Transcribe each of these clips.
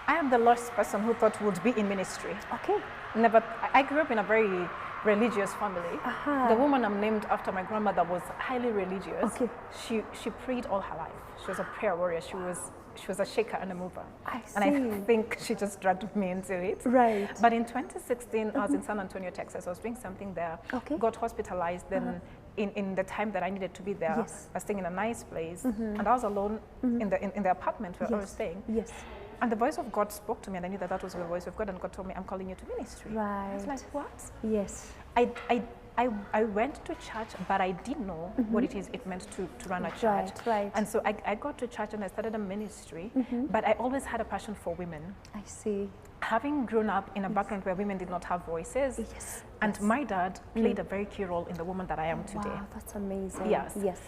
I am the last person who thought would be in ministry. Okay. Never. I grew up in a very religious family. The woman I'm named after, my grandmother, was highly religious. Okay. She prayed all her life. She was a prayer warrior. She was a shaker and a mover. I see. And I think she just dragged me into it. Right. But in 2016, I was in San Antonio, Texas. I was doing something there. Okay. Got hospitalized. Then in the time that I needed to be there, Yes. I was staying in a nice place, and I was alone in the apartment where I was staying. Yes. And the voice of God spoke to me, and I knew that that was the voice of God, and God told me, I'm calling you to ministry. Right. I was like, what? Yes. I went to church, but I didn't know what it meant to run a church. Right. And so I got to church and I started a ministry, but I always had a passion for women. I see. Having grown up in a background where women did not have voices, Yes. and my dad played a very key role in the woman that I am today. Wow, that's amazing. Yes. Yes.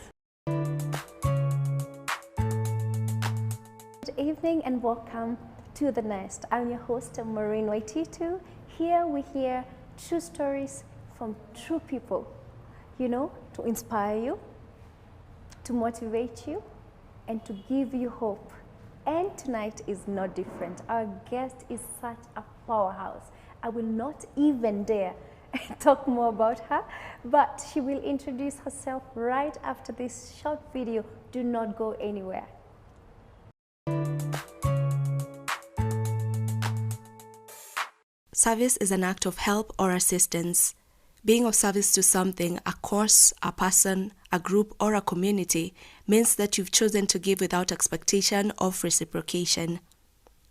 Good evening and welcome to The Nest. I'm your host, Maureen Waititu. Here we hear true stories from true people, you know, to inspire you, to motivate you, and to give you hope. And tonight is no different. Our guest is such a powerhouse. I will not even dare talk more about her, but she will introduce herself right after this short video. Do not go anywhere. Service is an act of help or assistance. Being of service to something, a cause, a person, a group, or a community means that you've chosen to give without expectation of reciprocation.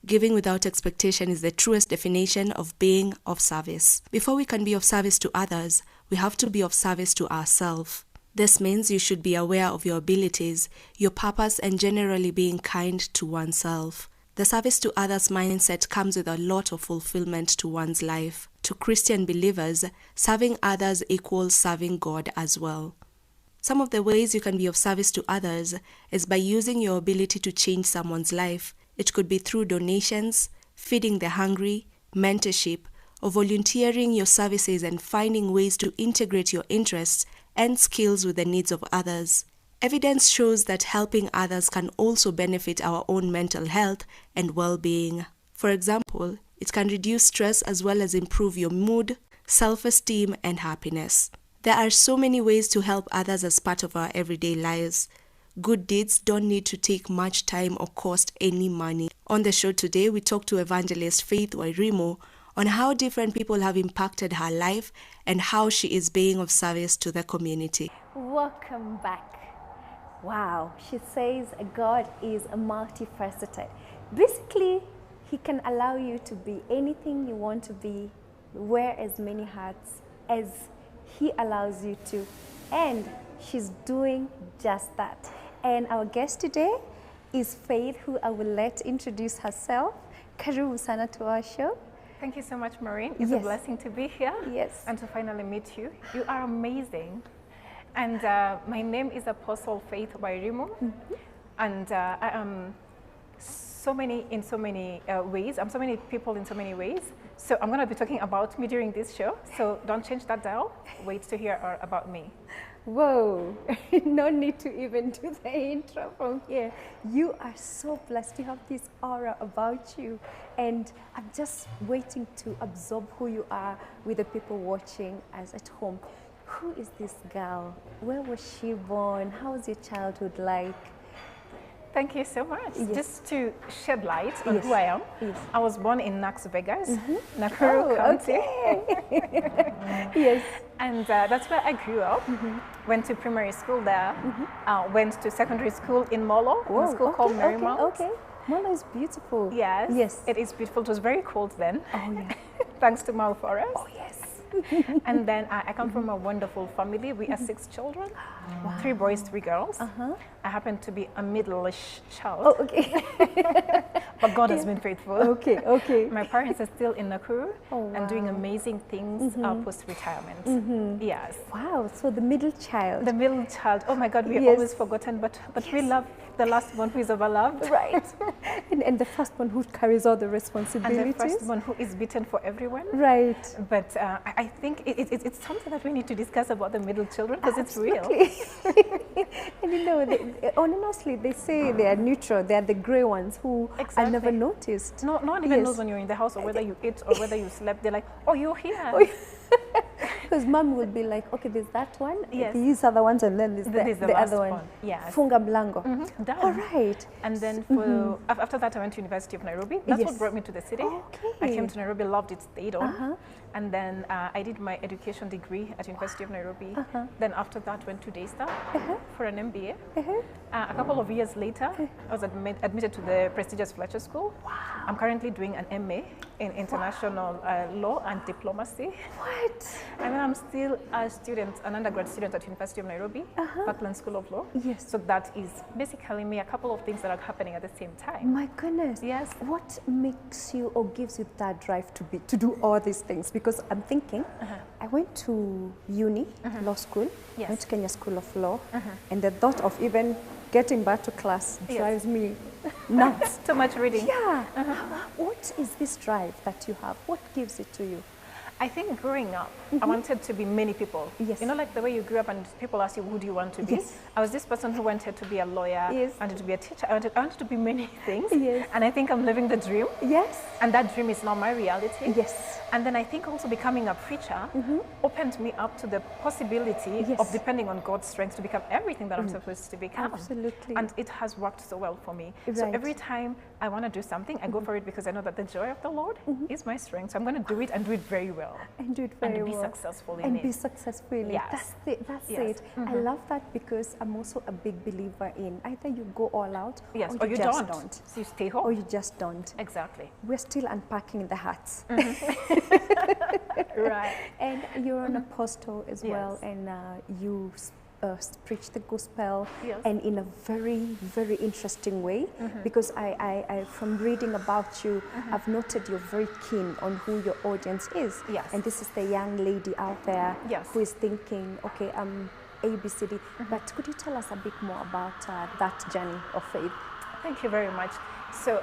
Giving without expectation is the truest definition of being of service. Before we can be of service to others, we have to be of service to ourselves. This means you should be aware of your abilities, your purpose, and generally being kind to oneself. The service to others mindset comes with a lot of fulfillment to one's life. To Christian believers, serving others equals serving God as well. Some of the ways you can be of service to others is by using your ability to change someone's life. It could be through donations, feeding the hungry, mentorship, or volunteering your services and finding ways to integrate your interests and skills with the needs of others. Evidence shows that helping others can also benefit our own mental health and well-being. For example, it can reduce stress as well as improve your mood, self-esteem, and happiness. There are so many ways to help others as part of our everyday lives. Good deeds don't need to take much time or cost any money. On the show today, we talk to evangelist Faith Wairimu on how different people have impacted her life and how she is being of service to the community. Welcome back. Wow, she says God is multifaceted. Basically, He can allow you to be anything you want to be, wear as many hats as He allows you to. And she's doing just that. And our guest today is Faith, who I will let introduce herself. Karibu sana to our show. Thank you so much, Maureen. It's a blessing to be here. Yes. And to finally meet you. You are amazing. And my name is Apostle Faith Wairimu. And I am in so many ways. I'm so many people in so many ways. So I'm going to be talking about me during this show. So don't change that dial. Wait to hear about me. Whoa, no need to even do the intro from here. You are so blessed. You have this aura about you. And I'm just waiting to absorb who you are with the people watching us at home. Who is this girl? Where was she born? How was your childhood like? Thank you so much. Yes. Just to shed light on who I am. Yes. I was born in Knox, Vegas, Nakuru County. Okay. Yes. And that's where I grew up. Went to primary school there. Went to secondary school in Molo, in a school called Marymount. Okay. Molo is beautiful. Yes. Yes. It is beautiful. It was very cold then. Oh, yeah. Thanks to Mount Forest. Oh, yes. And then I come from a wonderful family. We are 6 children, 3 boys, 3 girls. I happen to be a middle-ish child. Oh, okay. But God has been faithful. Okay, okay. My parents are still in Nakuru and doing amazing things post-retirement. Yes. Wow, so the middle child. The middle child. Oh my God, we're always forgotten, but we love the last one who is overloved. Right. And the first one who carries all the responsibilities. And the first one who is beaten for everyone. Right. But I think it's something that we need to discuss about the middle children because it's real. And you know, honestly, they say they are neutral. They are the grey ones who Exactly. are never noticed. No one even knows when you're in the house or whether you ate or whether you slept. They're like, oh, you're here. Because mom would be like, okay, there's that one, Yes. these are the ones, and then there's the last other one. Yes. Funga mlango. Done. All right. And then after that, I went to University of Nairobi. That's what Yes. brought me to the city. Okay. I came to Nairobi, loved it, stayed on. And then I did my education degree at University of Nairobi. Then after that, went to Daystar for an MBA. A couple of years later, I was admitted to the prestigious Fletcher School. Wow. I'm currently doing an MA in international law and diplomacy. What? And then I'm still a student, an undergrad student at University of Nairobi, Parkland School of Law. Yes. So that is basically me, a couple of things that are happening at the same time. My goodness. Yes. What makes you or gives you that drive to do all these things? Because I'm thinking, I went to uni, law school, Yes. went to Kenya School of Law, and the thought of even getting back to class drives me nuts. Too much reading. Yeah. What is this drive that you have? What gives it to you? I think growing up, I wanted to be many people. Yes. You know, like the way you grew up and people ask you, who do you want to be? Yes. I was this person who wanted to be a lawyer, Yes. wanted to be a teacher, I wanted to be many things. Yes. And I think I'm living the dream. Yes. And that dream is now my reality. Yes. And then I think also becoming a preacher opened me up to the possibility Yes. of depending on God's strength to become everything that I'm supposed to become. Absolutely. And it has worked so well for me. So Right. every time I want to do something, I go for it because I know that the joy of the Lord is my strength. So I'm going to do it and do it very well. And do it very And be well. successful in and it. be successful in Yes. it. That's Yes. it. I love that because I'm also a big believer in either you go all out Yes, or you just don't. don't. So you stay home. Or you just don't. Exactly. We're still unpacking the hats. Right. And you're an apostle as well, Yes. and you preach the gospel, Yes. and in a very, very interesting way, because I from reading about you, I've noted you're very keen on who your audience is. Yes. And this is the young lady out there Yes. who is thinking, okay, I'm ABCD. But could you tell us a bit more about that journey of faith? Thank you very much. So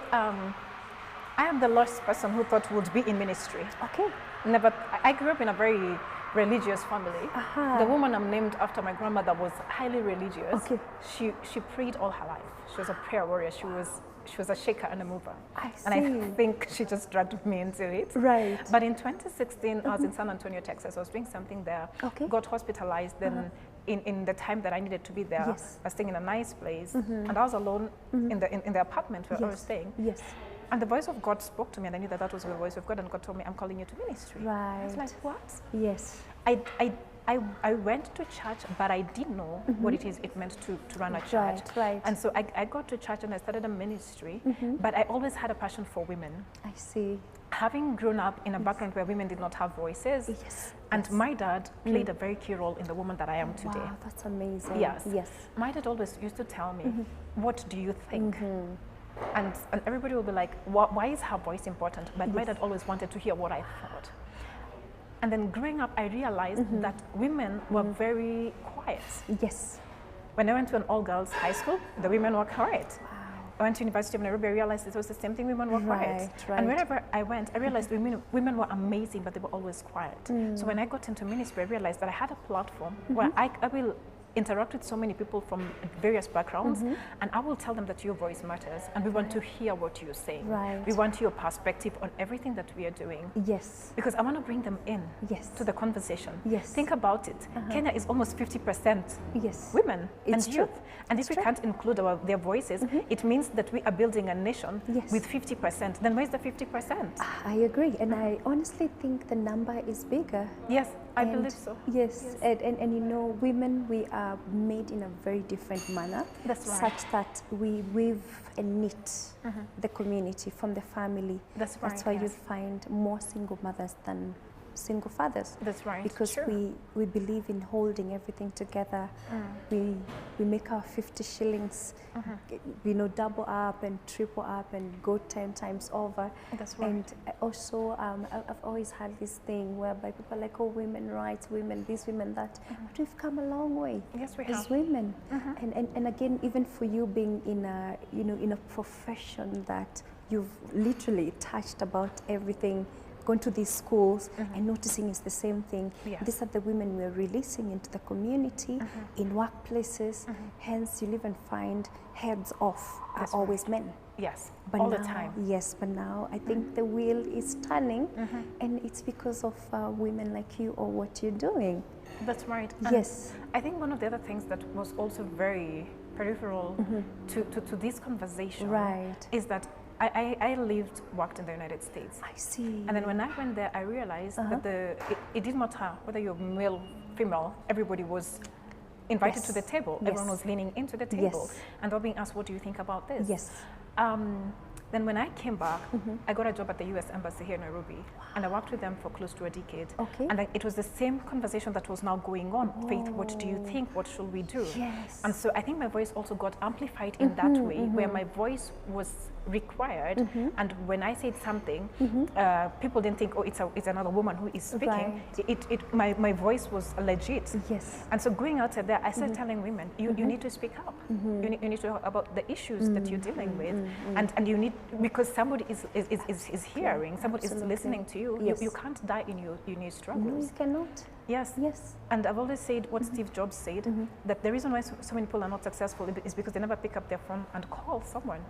I am the last person who thought would be in ministry. Okay. Never. I grew up in a very religious family. Aha. The woman I'm named after, my grandmother, was highly religious. Okay. She prayed all her life. She was a prayer warrior. She was a shaker and a mover. I And I see. think she just dragged me into it. Right. But in 2016, I was in San Antonio, Texas. I was doing something there. Okay. Got hospitalized. Then in the time that I needed to be there, Yes. I was staying in a nice place. And I was alone in the apartment where I was staying. Yes. And the voice of God spoke to me, and I knew that that was the voice of God. And God told me, I'm calling you to ministry. I was Right. like, what? Yes. I went to church, but I didn't know what it meant to run a church. Right, right. And so I got to church and I started a ministry, but I always had a passion for women. I see. Having grown up in a background where women did not have voices, Yes. and my dad played a very key role in the woman that I am today. Wow, that's amazing. Yes. Yes. My dad always used to tell me, what do you think? And everybody will be like, why is her voice important? But my dad always wanted to hear what I thought. And then growing up, I realized that women were very quiet. Yes. When I went to an all-girls high school, the women were quiet. Wow. I went to University of Nairobi, I realized it was the same thing, women were quiet. Right. And wherever I went, I realized women were amazing, but they were always quiet. So when I got into ministry, I realized that I had a platform where I will interact with so many people from various backgrounds, and I will tell them that your voice matters, and we want to hear what you're saying. Right. We want your perspective on everything that we are doing. Yes. Because I want to bring them in Yes. to the conversation. Yes. Think about it. Kenya is almost 50% Yes. women It's and true. youth. And if we true. can't include their voices, it means that we are building a nation Yes. with 50%. Then where's the 50%? I agree. And I honestly think the number is bigger. Yes, I And believe so. Yes. And you know, women, we are made in a very different manner. That's right. Such that we weave and knit the community from the family. That's That's right, why you yes. find more single mothers than single fathers. That's right. Because True. we believe in holding everything together. We make our 50 shillings, you know, double up and triple up and go 10 times over. That's right. And also, I've always had this thing whereby people are like, oh, women rights, women this, women that. But we've come a long way. Yes, we as have. women. And again, even for you being in a, you know, in a profession that you've literally touched about everything gone to these schools and noticing it's the same thing. Yes. These are the women we're releasing into the community, in workplaces. Hence, you'll even find heads off are That's always men. Yes, But all now, the time. Yes, but now I think the wheel is turning, and it's because of women like you or what you're doing. That's right. Yes. I think one of the other things that was also very peripheral to this conversation Right. is that I worked in the United States. I see. And then when I went there, I realized that it didn't matter whether you're male, female, everybody was invited to the table. Yes. Everyone was leaning into the table. Yes. And they're being asked, what do you think about this? Yes. Then when I came back, I got a job at the US Embassy here in Nairobi. And I worked with them for close to a decade. Okay. And it was the same conversation that was now going on. Faith, what do you think? What should we do? Yes. And so I think my voice also got amplified in that way, where my voice was required. And when I said something, people didn't think, oh, it's another woman who is speaking. Right. My voice was legit. Yes. And so going out there, I started telling women, you need to speak up. You need to talk about the issues that you're dealing with. And you need, because somebody is hearing, somebody is listening to you. Yes. You can't die in your No, struggles. you cannot. Yes. Yes. And I've always said what Steve Jobs said, that the reason why so many people are not successful is because they never pick up their phone and call someone.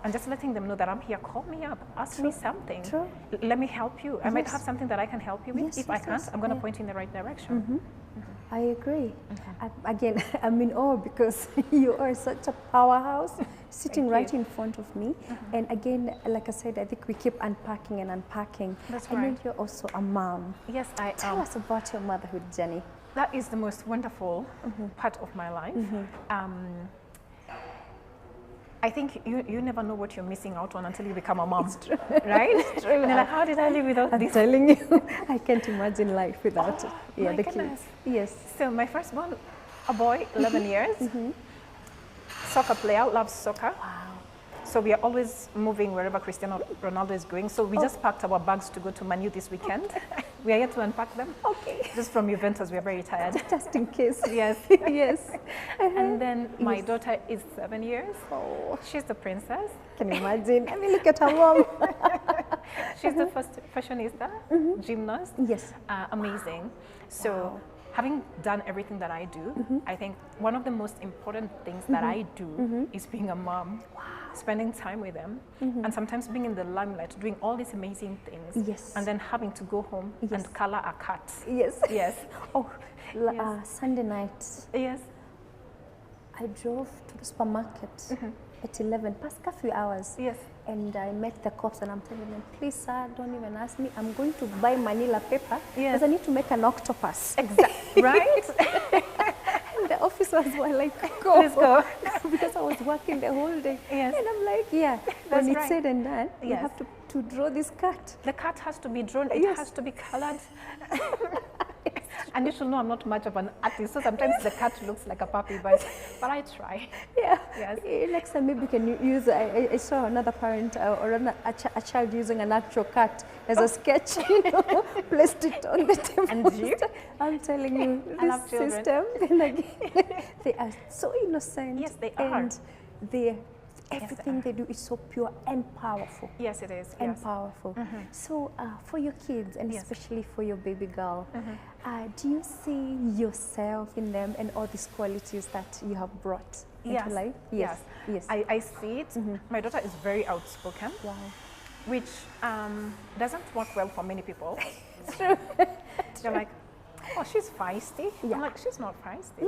And just letting them know that I'm here, call me up, ask me something. True. Let me help you. I might Yes. have something that I can help you with. Yes, If I yes, can't, yes. I'm going to Yeah. point you in the right direction. I agree. Again, I'm in awe because you are such a powerhouse sitting Thank right you. in front of me. And again, like I said, I think we keep unpacking and unpacking. That's I know right. you're also a mom. Yes, I Tell am. us about your motherhood journey. That is the most wonderful part of my life. I think you never know what you're missing out on until you become a mom. It's true. Right? It's true. And then, how did I live without I'm this? telling you, I can't imagine life without it. my the goodness. kids. Yes. So my firstborn, a boy, 11 years, soccer player, loves soccer. Wow. So we are always moving wherever Cristiano Ronaldo is going. So we just packed our bags to go to Manu this weekend. We are yet to unpack them. Okay. Just from Juventus, we are very tired. Just in case. Yes. Yes. And then my daughter is 7 years. Oh, She's the princess. can you imagine? I mean, look at her mom. She's the first fashionista, gymnast. Yes. Amazing. So having done everything that I do, I think one of the most important things that I do is being a mom. Spending time with them, and sometimes being in the limelight, doing all these amazing things, Yes. and then having to go home and color a cat. Yes. Yes. Oh, Yes. Sunday night, Yes. I drove to the supermarket at 11, past a few hours. Yes. And I met the cops and I'm telling them, please, sir, don't even ask me. I'm going to buy Manila paper because I need to make an octopus. Exactly. Right? And the officers were like, go. Let's go. Because I was working the whole day. Yes. And I'm like, yeah, That's when it's right. said and done, you Yes. have to draw this cat. The cat has to be drawn, it Yes. has to be colored. And you should know I'm not much of an artist, so sometimes the cat looks like a puppy, but I try. Yeah. Yes. Next time maybe you can use, I saw another parent or a child using an actual cat as a sketch, placed it on the table. And you? I'm telling you, I this love children. system, then again, they are so innocent. Yes, they are. And everything they do is so pure and powerful. Yes, it is. And Yes. powerful. So for your kids, and Yes. especially for your baby girl, do you see yourself in them and all these qualities that you have brought into life? Yes. Yes. I see it. My daughter is very outspoken, Wow. which doesn't work well for many people. It's true. They're like, oh, she's feisty. Yeah. I'm like, she's not feisty.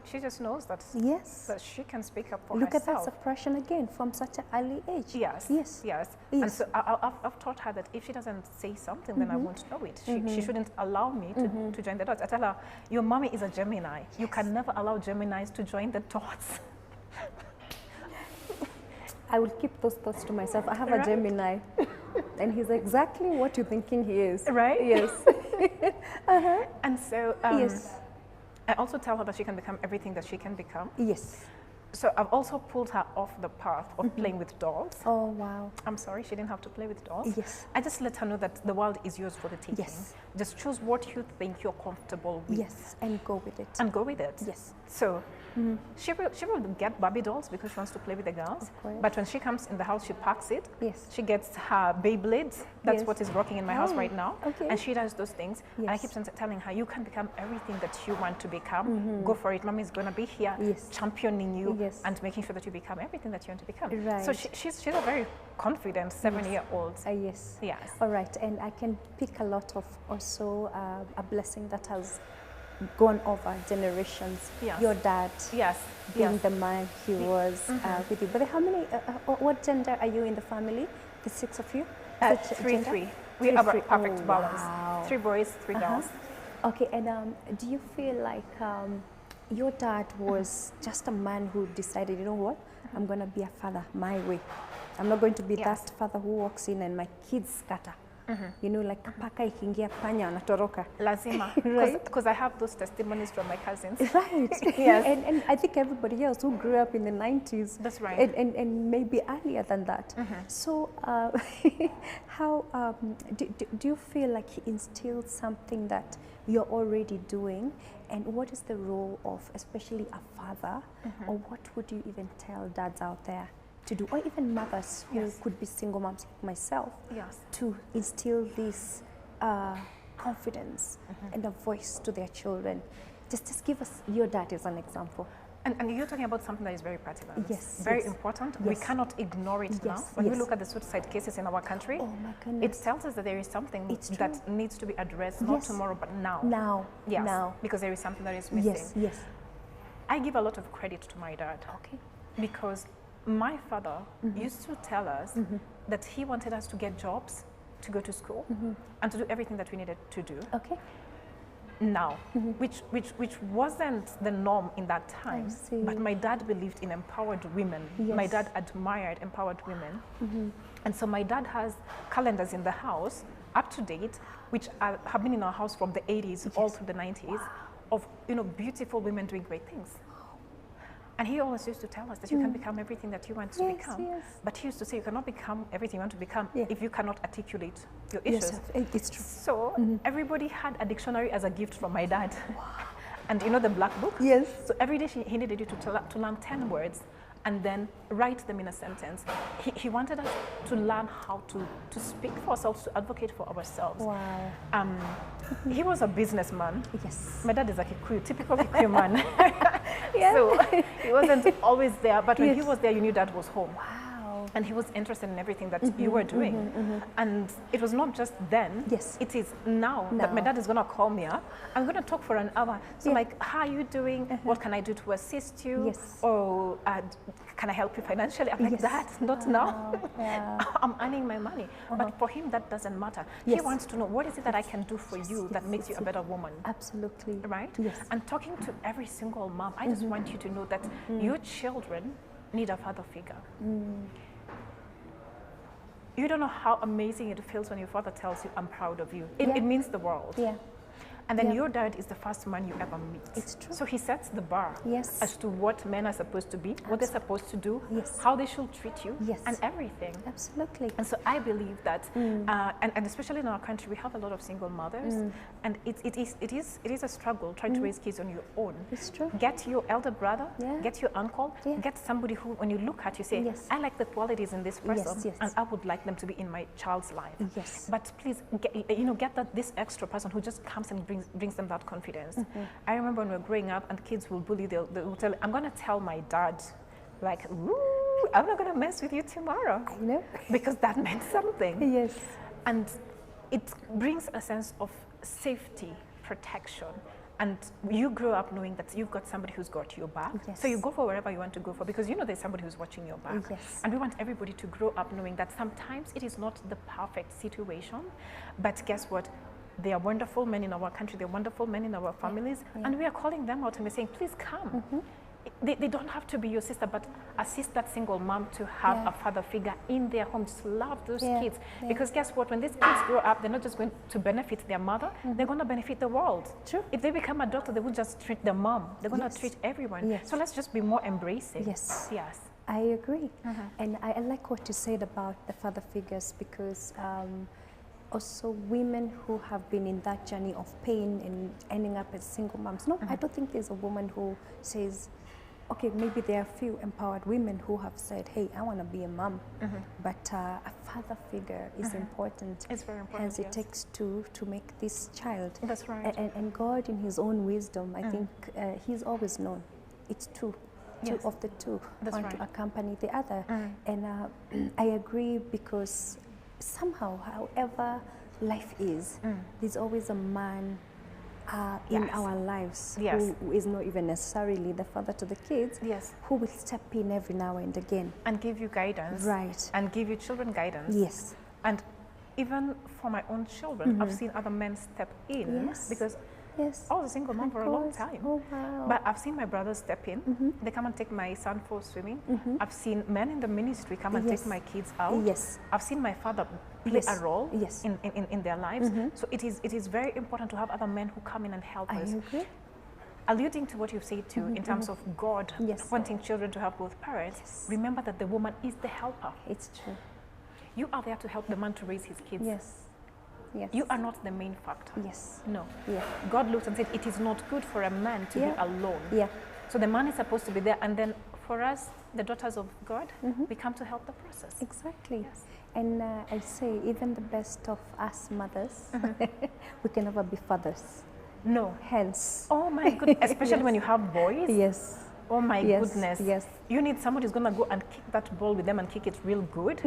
She just knows that Yes. that she can speak up for Look at that herself. suppression again from such an early age. Yes. Yes. Yes. Yes. And so I've taught her that if she doesn't say something, then I won't know it. She shouldn't allow me to join the dots. I tell her, your mommy is a Gemini. You can never allow Geminis to join the dots. I will keep those thoughts to myself. I have a Right. Gemini, and he's exactly what you're thinking he is. Right? Yes. And so Yes. I also tell her that she can become everything that she can become. Yes. So I've also pulled her off the path of playing with dolls. Oh, wow. I'm sorry, she didn't have to play with dolls. Yes. I just let her know that the world is yours for the taking. Yes. Just choose what you think you're comfortable with. Yes, and go with it. And go with it. Yes. So she will get Barbie dolls because she wants to play with the girls. Of course. But when she comes in the house, she packs it. Yes. She gets her Beyblades. That's Yes. what is rocking in my house right now. Okay. And she does those things. And I keep telling her, you can become everything that you want to become. Go for it. Mommy is going to be here Yes. championing you Yes. and making sure that you become everything that you want to become. Right. So she's a very confident 7-year-old. Yes. Yes. All right, and I can pick a lot of also a blessing that has gone over generations. Yes. Your dad Yes. being Yes. the man he was with you. But how many, what gender are you in the family? The 6 of you? Which 3, gender? 3. We have a Three. perfect Oh, balance. wow. 3 boys, 3 girls. Okay, and do you feel like your dad was just a man who decided, you know what, I'm going to be a father my way. I'm not going to be Yes. that father who walks in and my kids scatter. You know, like paka ikiingia panya wanatoroka. Lazima. Right. Because I have those testimonies from my cousins. Right. Yes. And I think everybody else who grew up in the 90s. That's right. And maybe earlier than that. So how do you feel like he instilled something that you're already doing? And what is the role of especially a father? Or what would you even tell dads out there to do? Or even mothers who Yes. could be single moms like myself. Yes. To instill this confidence and a voice to their children. Just give us your dad as an example. And you're talking about something that is very pertinent. Yes, Very yes. important. We Yes. cannot ignore it now. Yes, When we yes. look at the suicide cases in our country, Oh my it goodness. tells us that there is something It's true. that needs to be addressed, not Yes. tomorrow, but now. Now. Yes. Now. Because there is something that is missing. Yes, yes. I give a lot of credit to my dad. Okay. Because my father used to tell us that he wanted us to get jobs, to go to school, and to do everything that we needed to do Okay. now, which wasn't the norm in that time. see. But my dad believed in empowered women. My Yes. dad admired empowered women. And so my dad has calendars in the house, up to date, which have been in our house from the 80s all through the 90s, of beautiful women doing great things. And he always used to tell us that you can become everything that you want to Yes, become. yes. But he used to say you cannot become everything you want to become Yeah. if you cannot articulate your issues. Yes, it's true. So everybody had a dictionary as a gift from my dad. And you know the black book? Yes. So every day he needed you to learn 10 words and then write them in a sentence. He wanted us to learn how to speak for ourselves, to advocate for ourselves. Wow. He was a businessman. Yes. My dad is a Kikuyu, typical Kikuyu man. Yeah. So he wasn't always there, but when he Yes. was there, you knew dad was home. Wow. And he was interested in everything that you were doing. And it was not just then, Yes. it is now, that my Now. dad is going to call me up. I'm going to talk for an hour. So Yeah. like, how are you doing? What can I do to assist you? Yes. Or can I help you financially? I'm like, Yes. that, not now. Yeah. I'm earning my money. But for him, that doesn't matter. He Yes. wants to know, what is it that I can do for you that makes you a better woman? Absolutely. Right? Yes. And talking to every single mom, I just want you to know that your children need a father figure. You don't know how amazing it feels when your father tells you, I'm proud of you. It, Yeah. it means the world. Yeah. And then Yeah. your dad is the first man you ever meet. It's true. So he sets the bar Yes. as to what men are supposed to be, what they're supposed to do, Yes. how they should treat you, Yes. and everything. Absolutely. And so I believe that, and especially in our country, we have a lot of single mothers, and it is a struggle trying to raise kids on your own. It's true. Get your elder brother, Yeah. get your uncle, Yeah. get somebody who, when you look at, you say, Yes. I like the qualities in this person, yes. and I would like them to be in my child's life. Yes. But please, get that this extra person who just comes and brings them that confidence. I remember when we were growing up and kids will bully, they'll tell, I'm going to tell my dad, like, ooh, I'm not going to mess with you tomorrow. I know. Because that meant something. Yes. And it brings a sense of safety, protection. And you grow up knowing that you've got somebody who's got your back. Yes. So you go for wherever you want to go for, because you know there's somebody who's watching your back. Yes. And we want everybody to grow up knowing that sometimes it is not the perfect situation, but guess what? They are wonderful men in our country, they're wonderful men in our families, and we are calling them out and we're saying, please come. they don't have to be your sister, but assist that single mom to have a father figure in their home. Just love those kids. Because guess what? When these kids grow up, they're not just going to benefit their mother, they're going to benefit the world. True. If they become a doctor, they won't just treat the mom. They're going to treat everyone. Yes. So let's just be more embracing. Yes. Yes. I agree. And I like what you said about the father figures, because also women who have been in that journey of pain and ending up as single moms. No, I don't think there's a woman who says, okay, maybe there are few empowered women who have said, hey, I want to be a mom. But a father figure is important. It's very important, as it takes to make this child. That's right. And God, in his own wisdom, I think he's always known. It's two of the two want to accompany the other. And I agree, because somehow, however life is, there's always a man in our lives who is not even necessarily the father to the kids, who will step in every now and again. And give you guidance. Right. And give you children guidance. Yes. And even for my own children, I've seen other men step in, because I was a single mom for a long time. Oh, wow. But I've seen my brothers step in. They come and take my son for swimming. I've seen men in the ministry come and take my kids out. Yes. I've seen my father play a role Yes. in their lives. So it is very important to have other men who come in and help us. I agree. Alluding to what you've said too, in terms of God wanting children to have both parents, remember that the woman is the helper. It's true. You are there to help the man to raise his kids. Yes. Yes. You are not the main factor. Yes. No. Yeah. God looked and said, it is not good for a man to be alone. Yeah. So the man is supposed to be there. And then for us, the daughters of God, we come to help the process. Exactly. Yes. And I say, even the best of us mothers, we can never be fathers. No. Hence. Oh my goodness. Especially when you have boys. Yes. Oh my goodness. Yes. You need somebody who's going to go and kick that ball with them and kick it real good.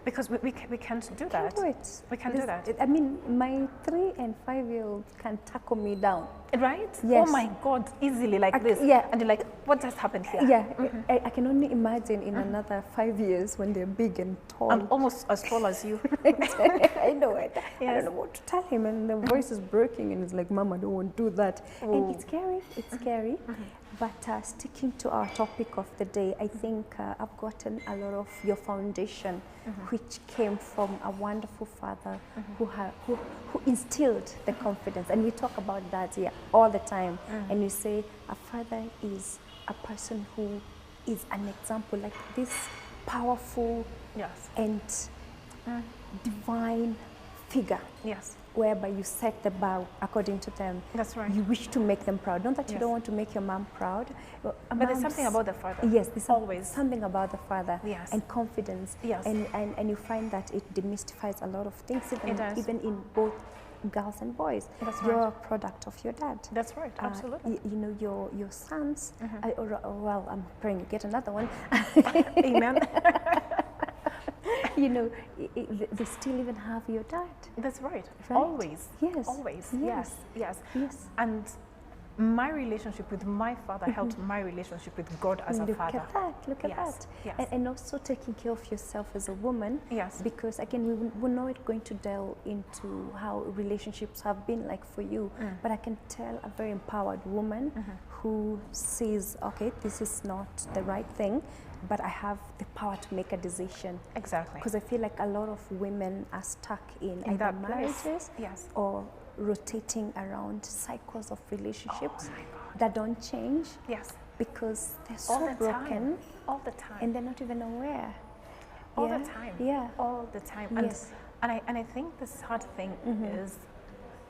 Because we can't do that. Can't do it. We can't do that. I mean, my 3 and 5-year-old can tackle me down. Right? Yes. Oh my God, easily like this. Yeah. And you're like, what just happened here? Yeah. I can only imagine in another 5 years when they're big and tall. And almost as tall as you. I know it. Yes. I don't know what to tell him. And the voice is breaking and it's like, Mom, I don't want to do that. And it's scary. It's scary. But sticking to our topic of the day, I think I've gotten a lot of your foundation, which came from a wonderful father who instilled the confidence. And we talk about that here all the time. And we say a father is a person who is an example, like this powerful and divine figure. Yes. Whereby you set the bar according to them. That's right. You wish to make them proud. Not that you don't want to make your mom proud. But there's something about the father. Yes, there's always something about the father. Yes. And confidence. Yes. And you find that it demystifies a lot of things, even in both girls and boys. That's You're right. a product of your dad. That's right, absolutely. You know, your sons, well, I'm praying you get another one. Amen. You know, they still even have your dad. That's right. Right? Always. Yes. Always. Yes. Yes. Yes. And my relationship with my father helped my relationship with God as a father. Look at that. Yes. And also taking care of yourself as a woman. Yes. Because again, we're not going to delve into how relationships have been like for you. But I can tell a very empowered woman who says, okay, this is not the right thing, but I have the power to make a decision. Exactly. Because I feel like a lot of women are stuck in either marriages or rotating around cycles of relationships that don't change. Yes. Because they're All so the broken. time. All the time. And they're not even aware. All the time. Yeah. All the time. Yes. And I think the sad thing is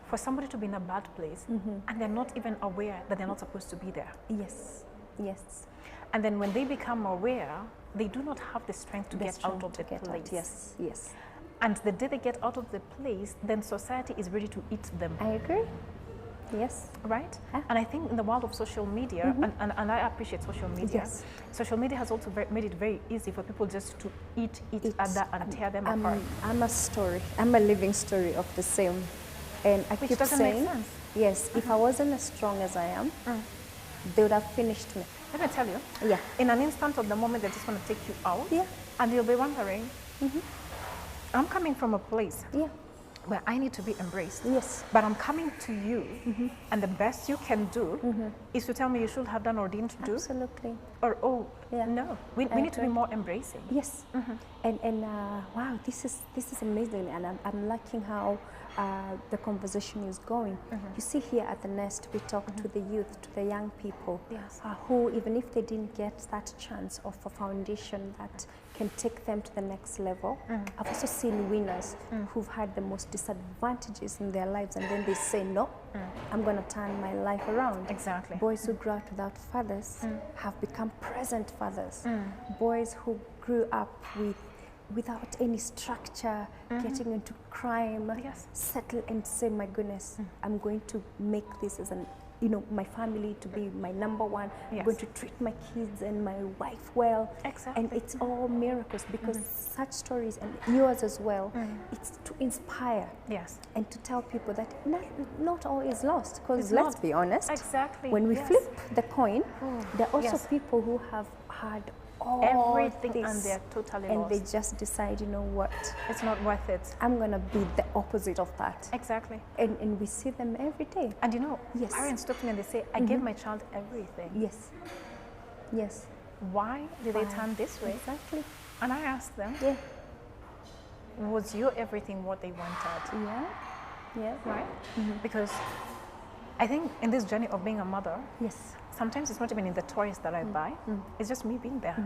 for somebody to be in a bad place and they're not even aware that they're not supposed to be there. Yes. Yes. And then when they become aware, they do not have the strength to get out of the place. Yes. Yes. And the day they get out of the place, then society is ready to eat them. I agree. Yes. Right? And I think in the world of social media, and I appreciate social media, social media has also made it very easy for people just to eat other and tear them apart. I'm a living story of the same. And I Which keep doesn't saying, make sense. yes, if I wasn't as strong as I am, they would have finished me. Let me tell you, Yeah. in an instant of the moment, they just want to take you out, Yeah. and you'll be wondering, I'm coming from a place Yeah. where I need to be embraced. Yes. But I'm coming to you, and the best you can do is to tell me you should have done or didn't do. Absolutely. Or, oh, Yeah. no. We need to be more embracing. Yes. And wow, this is amazing, and I'm liking how the conversation is going. You see, here at the Nest, we talk to the youth, to the young people, Yes. who, even if they didn't get that chance of a foundation that can take them to the next level, I've also seen winners who've had the most disadvantages in their lives, and then they say, no, I'm going to turn my life around. Exactly. Boys who grew up without fathers have become present fathers. Boys who grew up without any structure, getting into crime, Yes. settle and say, my goodness, I'm going to make this as an, my family to be my number one. I'm Yes. going to treat my kids and my wife well. Exactly. And it's all miracles, because such stories, and yours as well, it's to inspire Yes. and to tell people that not all is lost. Because It's let's not. be honest, Exactly. when we Yes. flip the coin, there are also Yes. people who have had all Everything this, and they're totally and lost. they just decide, you know what, It's not worth it. I'm gonna be the opposite of that. Exactly. And we see them every day. And you know, Yes. parents talk to me and they say, I gave my child everything. Yes. Yes. Why did they Why? turn this way? Exactly. And I asked them, Yeah. was your everything what they wanted? Yeah. Yeah. Right? Because I think in this journey of being a mother, Yes. sometimes it's not even in the toys that I buy. It's just me being there.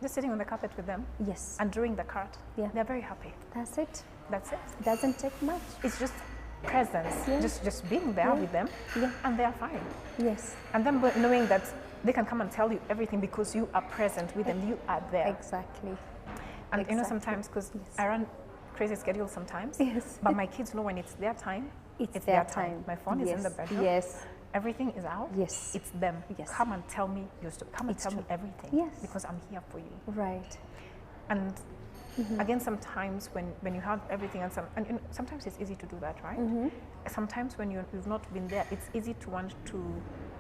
Just sitting on the carpet with them Yes. and drawing the cart. Yeah. They're very happy. That's it. That's it. Doesn't take much. It's just presence. Yeah. Just being there Yeah. with them. Yeah. And they're fine. Yes. And then knowing that they can come and tell you everything because you are present with them. You are there. Exactly. And you know, Exactly. sometimes, because Yes. I run crazy schedules sometimes, Yes. but my kids know when it's their time, It's their time. My phone is in the bedroom. Yes. Everything is out. Yes. It's them. Yes. Come and tell me your story. Come and It's tell me true. everything. Yes. Because I'm here for you. Right. And again, sometimes when you have everything, and you know, sometimes it's easy to do that, right? Sometimes when you've not been there, it's easy to want to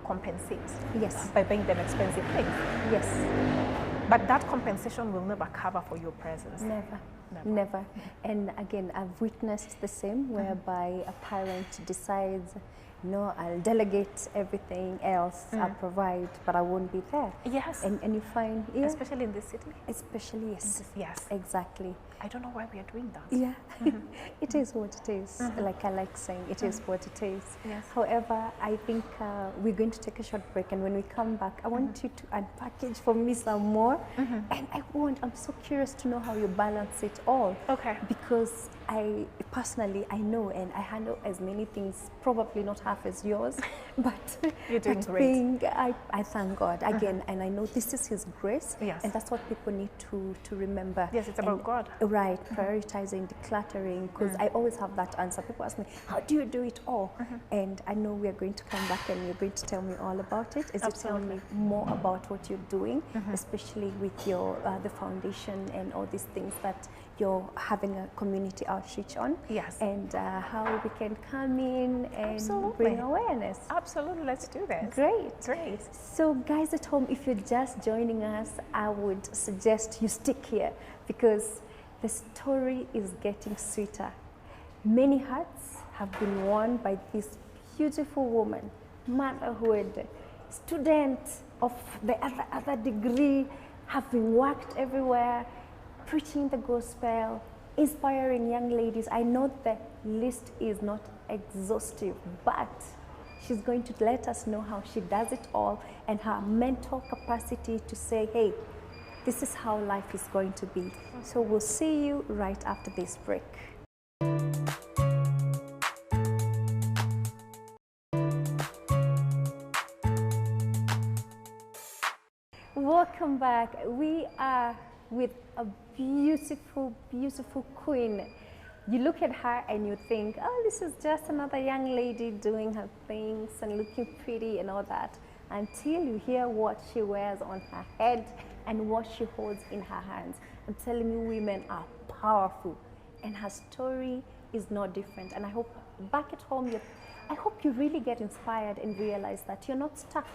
compensate Yes. by buying them expensive things. Yes. But that compensation will never cover for your presence. Never. Never. Never. And again, I've witnessed the same, whereby a parent decides, no, I'll delegate everything else, I'll provide, but I won't be there. Yes. And you find, yeah, Especially in this city. especially, yes. Yes. Exactly. I don't know why we are doing that. Yeah, it is what it is. Like I like saying, it is what it is. Yes. However, I think we're going to take a short break, and when we come back, I want you to unpackage for me some more. And I'm so curious to know how you balance it all. Okay. Because I personally, I know, and I handle as many things, probably not half as yours, but You're doing but great. I thank God again, and I know this is His grace, Yes. and that's what people need to remember. Yes, it's about God. Right, prioritizing, decluttering, because I always have that answer. People ask me, how do you do it all? And I know we are going to come back and you're going to tell me all about it. As you tell me more about what you're doing, especially with your the foundation and all these things that you're having a community outreach on. Yes. And how we can come in and Absolutely. bring awareness. Absolutely, let's do this. Great. Great. So guys at home, if you're just joining us, I would suggest you stick here, because the story is getting sweeter. Many hearts have been won by this beautiful woman, motherhood, student of the other degree, having worked everywhere, preaching the gospel, inspiring young ladies. I know the list is not exhaustive, but she's going to let us know how she does it all, and her mental capacity to say, hey, this is how life is going to be. So we'll see you right after this break. Welcome back. We are with a beautiful, beautiful queen. You look at her and you think, oh, this is just another young lady doing her things and looking pretty and all that, until you hear what she wears on her head and what she holds in her hands. I'm telling you, women are powerful, and her story is no different. And I hope back at home, I hope you really get inspired and realize that you're not stuck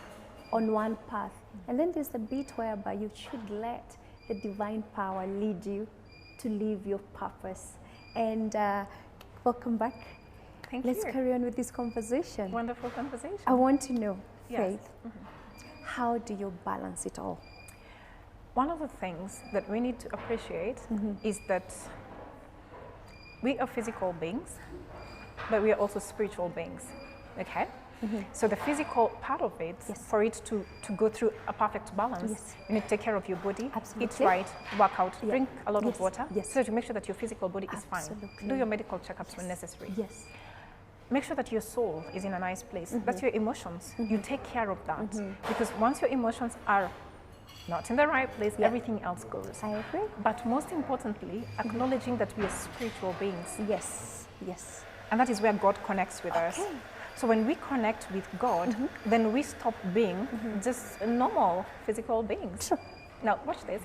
on one path. And then there's the bit whereby you should let the divine power lead you to live your purpose. And welcome back. Thank Let's you. carry on with this conversation. Wonderful conversation. I want to know, Yes. Faith, how do you balance it all? One of the things that we need to appreciate is that we are physical beings, but we are also spiritual beings, okay? So the physical part of it, Yes. for it to go through a perfect balance, Yes. you need to take care of your body, Absolutely. eat right, work out, Yeah. drink a lot Yes. of water, Yes. so to make sure that your physical body is fine. Absolutely. Do your medical checkups when necessary. Yes. Make sure that your soul is in a nice place. That's your emotions. You take care of that. Because once your emotions are not in the right place, Yeah. everything else goes. I agree. But most importantly, acknowledging that we are spiritual beings. Yes. Yes. And that is where God connects with us. Okay. So when we connect with God, then we stop being just normal physical beings. Sure. Now, watch this.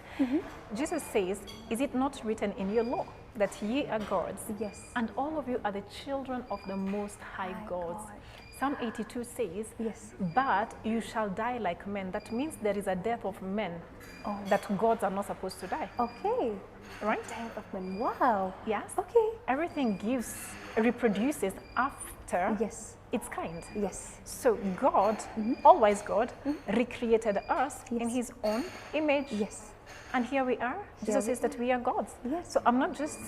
Jesus says, is it not written in your law that ye are gods? Yes. And all of you are the children of the Most High My God. God. Psalm 82 says, Yes. but you shall die like men. That means there is a death of men Oh. that gods are not supposed to die, Okay. right? Development. Wow. Yes. Okay. Everything reproduces after Yes. its kind. Yes. So God, always God, recreated us in Yes. His own image. Yes. And here we are. Jesus we says that we are gods. Yes. So I'm not just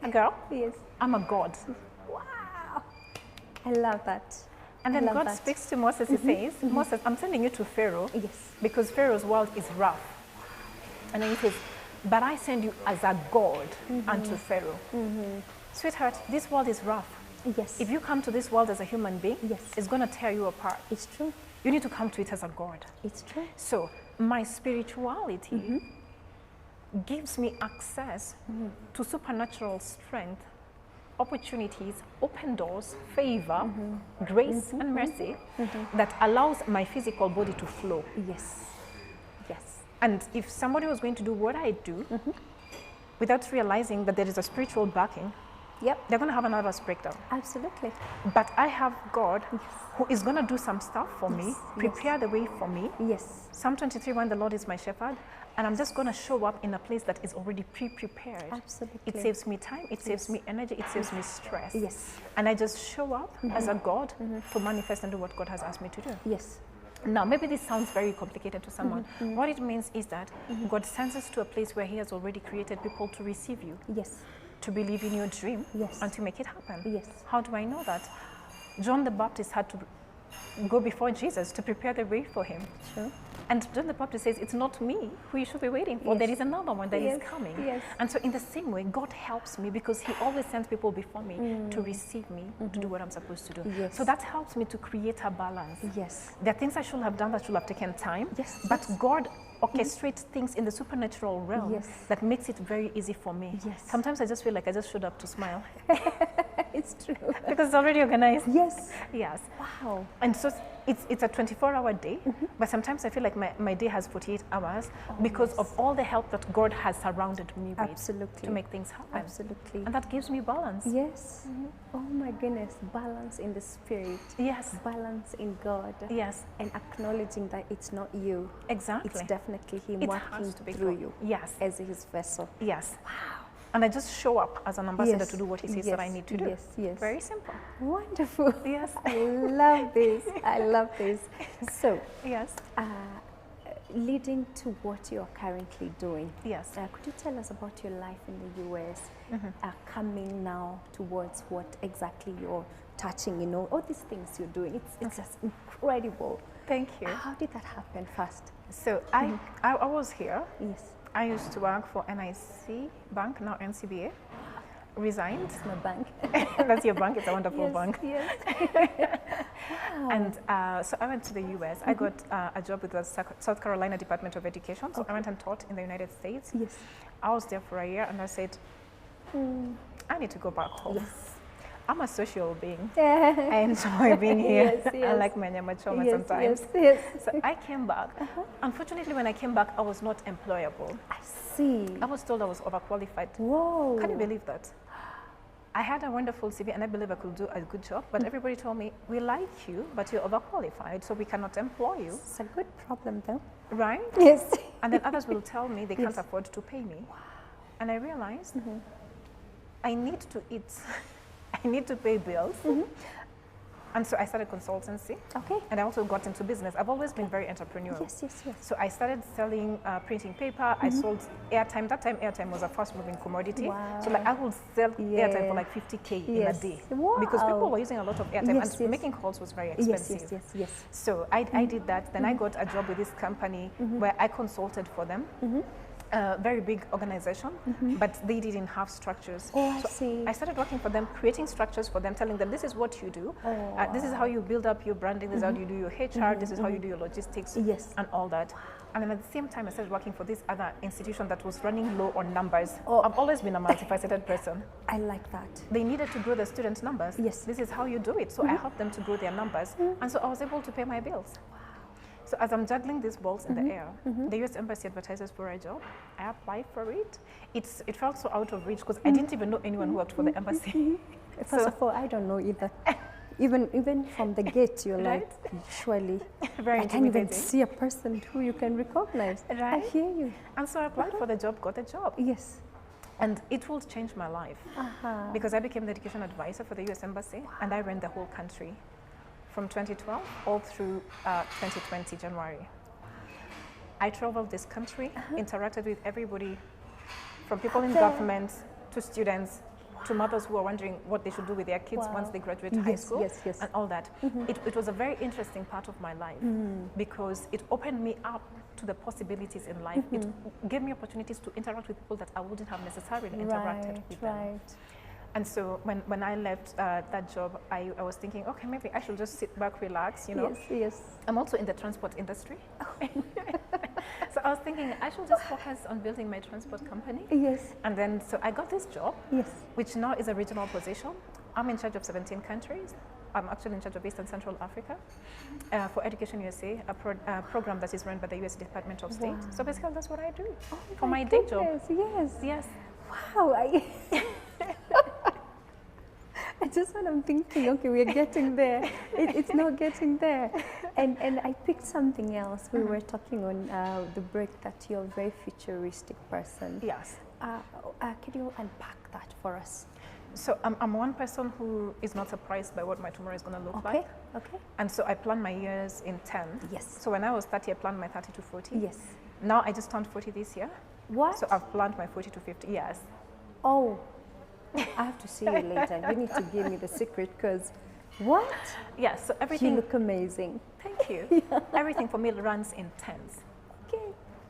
a girl, Yes. I'm a God. Wow. I love that. And I then love God that. speaks to Moses, he says, Moses, I'm sending you to Pharaoh Yes. because Pharaoh's world is rough. And then he says, but I send you as a God unto Pharaoh. Sweetheart, this world is rough. Yes. If you come to this world as a human being, Yes. it's going to tear you apart. It's true. You need to come to it as a God. It's true. So my spirituality gives me access to supernatural strength, opportunities, open doors, favor, grace, and mercy that allows my physical body to flow. Yes. Yes. And if somebody was going to do what I do without realizing that there is a spiritual backing, Yep. they're going to have a nervous breakdown. Absolutely. But I have God who is going to do some stuff for me, Yes. prepare the way for me. Yes. Psalm 23:1, the Lord is my shepherd, and I'm just going to show up in a place that is already pre-prepared. Absolutely. It saves me time, it saves me energy, it saves me stress. Yes. And I just show up as a God to manifest and do what God has asked me to do. Yes. Now, maybe this sounds very complicated to someone. What it means is that God sends us to a place where He has already created people to receive you, Yes. to believe in your dream, Yes. and to make it happen. Yes. How do I know that? John the Baptist had to go before Jesus to prepare the way for him. Sure. And John the Baptist says, it's not me who you should be waiting for. Yes. There is another one that is Yes. coming. Yes. And so in the same way, God helps me because He always sends people before me to receive me, to do what I'm supposed to do. Yes. So that helps me to create a balance. Yes. There are things I should have done that should have taken time. Yes. But God orchestrates things in the supernatural realm Yes. that makes it very easy for me. Yes. Sometimes I just feel like I just showed up to smile It's true. because it's already organized. Yes. Yes. Wow. And so it's a 24-hour day, but sometimes I feel like my day has 48 hours because of all the help that God has surrounded me with Absolutely. to make things happen. Absolutely. And that gives me balance. Yes. Oh my goodness. Balance in the spirit. Yes. Balance in God. Yes. And acknowledging that it's not you. Exactly. It's definitely Him It working has to be through God. you Yes. as His vessel. Yes. And I just show up as an ambassador Yes. to do what He says that I need to do. Yes, yes. Very simple. Wonderful. Yes. I love this. I love this. So, Yes. leading to what you're currently doing, Yes. could you tell us about your life in the US, coming now towards what exactly you're touching, you know, all these things you're doing. It's just incredible. Thank you. How did that happen first? So I was here. Yes. I used to work for NIC Bank, now NCBA. Resigned. It's my bank. That's your bank. It's a wonderful Yes, bank. yes. And so I went to the US. I got a job with the South Carolina Department of Education. So I went and taught in the United States. Yes. I was there for a year and I said, I need to go back home. Yes. I'm a social being. I enjoy being here. Yes, I yes. like my nyama choma Yes, sometimes. yes, yes. So I came back. Unfortunately, when I came back, I was not employable. I see. I was told I was overqualified. Whoa. Can you believe that? I had a wonderful CV and I believe I could do a good job, but everybody told me, we like you, but you're overqualified, so we cannot employ you. It's a good problem, though. Right? Yes. And then others will tell me they can't Yes. afford to pay me. And I realized I need to eat. I need to pay bills. And so I started consultancy. Okay. And I also got into business. I've always been very entrepreneurial. Yes, yes, yes. So I started selling printing paper. I sold airtime. That time, airtime was a fast-moving commodity. Wow. So like I would sell airtime for like 50K in a day. Because people were using a lot of airtime, and making calls was very expensive. Yes, yes, yes, yes. So I did that. Then I got a job with this company where I consulted for them. Very big organization, but they didn't have structures. Oh, so I see. I started working for them, creating structures for them, telling them this is what you do. This is how you build up your branding. This is how you do your HR. This is how you do your logistics. Yes. And all that. And then at the same time, I started working for this other institution that was running low on numbers. I've always been a multifaceted person. I like that. They needed to grow the student numbers. Yes. This is how you do it. So I helped them to grow their numbers. And so I was able to pay my bills. So as I'm juggling these balls in the air, the US Embassy advertises for a job. I applied for it. It felt so out of reach because I didn't even know anyone who worked for the embassy. First of all, I don't know either. Even from the gate, you're Right? like, surely, Very I can't even intimidating. see a person who you can recognize. I Right? hear you. And so I applied for the job, got the job. Yes. And it will change my life because I became the education advisor for the US Embassy and I ran the whole country from 2012 all through 2020 January. I traveled this country, interacted with everybody from people in government to students to mothers who are wondering what they should do with their kids once they graduate high school and all that. It was a very interesting part of my life because it opened me up to the possibilities in life. It gave me opportunities to interact with people that I wouldn't have necessarily interacted with them. And so when I left that job, I was thinking, okay, maybe I should just sit back, relax, you know. Yes, yes. I'm also in the transport industry. So I was thinking I should just focus on building my transport company. Yes. And then, so I got this job, Yes. which now is a regional position. I'm in charge of 17 countries. I'm actually in charge of East and Central Africa for Education USA, a program that is run by the US Department of State. So basically that's what I do for my day job. Yes. Yes. Wow. I just when I'm thinking, okay, we're getting there. It's not getting there. And I picked something else. We were talking on the break that you're a very futuristic person. Yes. Can you unpack that for us? So I'm one person who is not surprised by what my tomorrow is going to look like. Okay. And so I plan my years in 10. Yes. So when I was 30, I planned my 30 to 40. Yes. Now I just turned 40 this year. What? So I've planned my 40 to 50 years. Oh, I have to see you later. You need to give me the secret because what? Yeah, so everything. You look amazing. Thank you. Everything for me runs in tens. Okay.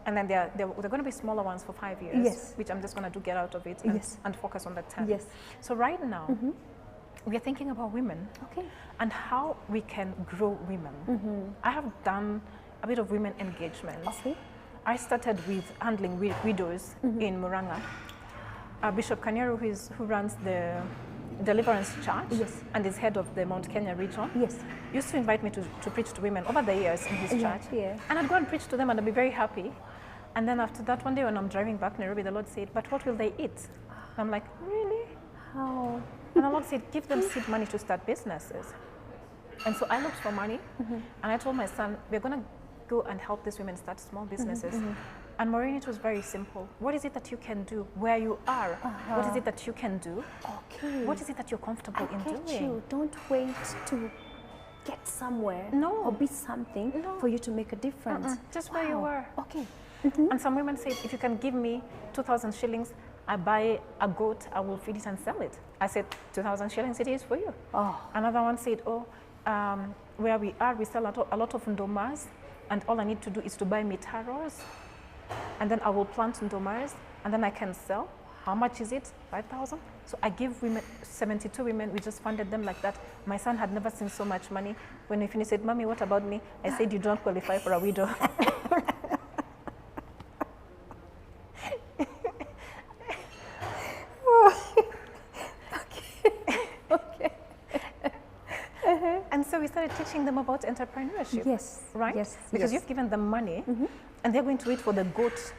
And then they're going to be smaller ones for 5 years, Yes. which I'm just going to get out of it and focus on the 10. Yes. So right now, we are thinking about women and how we can grow women. I have done a bit of women engagement. Okay. I started with handling widows in Muranga. Bishop Kanyaru, who runs the Deliverance Church and is head of the Mount Kenya region, used to invite me to preach to women over the years in his church. And I'd go and preach to them and I'd be very happy. And then after that, one day when I'm driving back to Nairobi, the Lord said, but what will they eat? And I'm like, really? How? And the Lord said, give them seed money to start businesses. And so I looked for money and I told my son, we're going to go and help these women start small businesses. And Maureen, it was very simple. What is it that you can do where you are? What is it that you can do? Okay. What is it that you're comfortable in doing? You. Don't wait to get somewhere or be something for you to make a difference. Just where you were. Okay. And some women said, if you can give me 2,000 shillings, I buy a goat, I will feed it and sell it. I said, 2,000 shillings it is for you. Another one said, where we are, we sell a lot of ndomas, and all I need to do is to buy mitaros, and then I will plant ndomas, and then I can sell. How much is it? 5,000? So I give women, 72 women, we just funded them like that. My son had never seen so much money. When we finished, he said, Mommy, what about me? I said, you don't qualify for a widow. And so we started teaching them about entrepreneurship. Yes. Right? Yes. Because you've given them money and they're going to wait for the goat,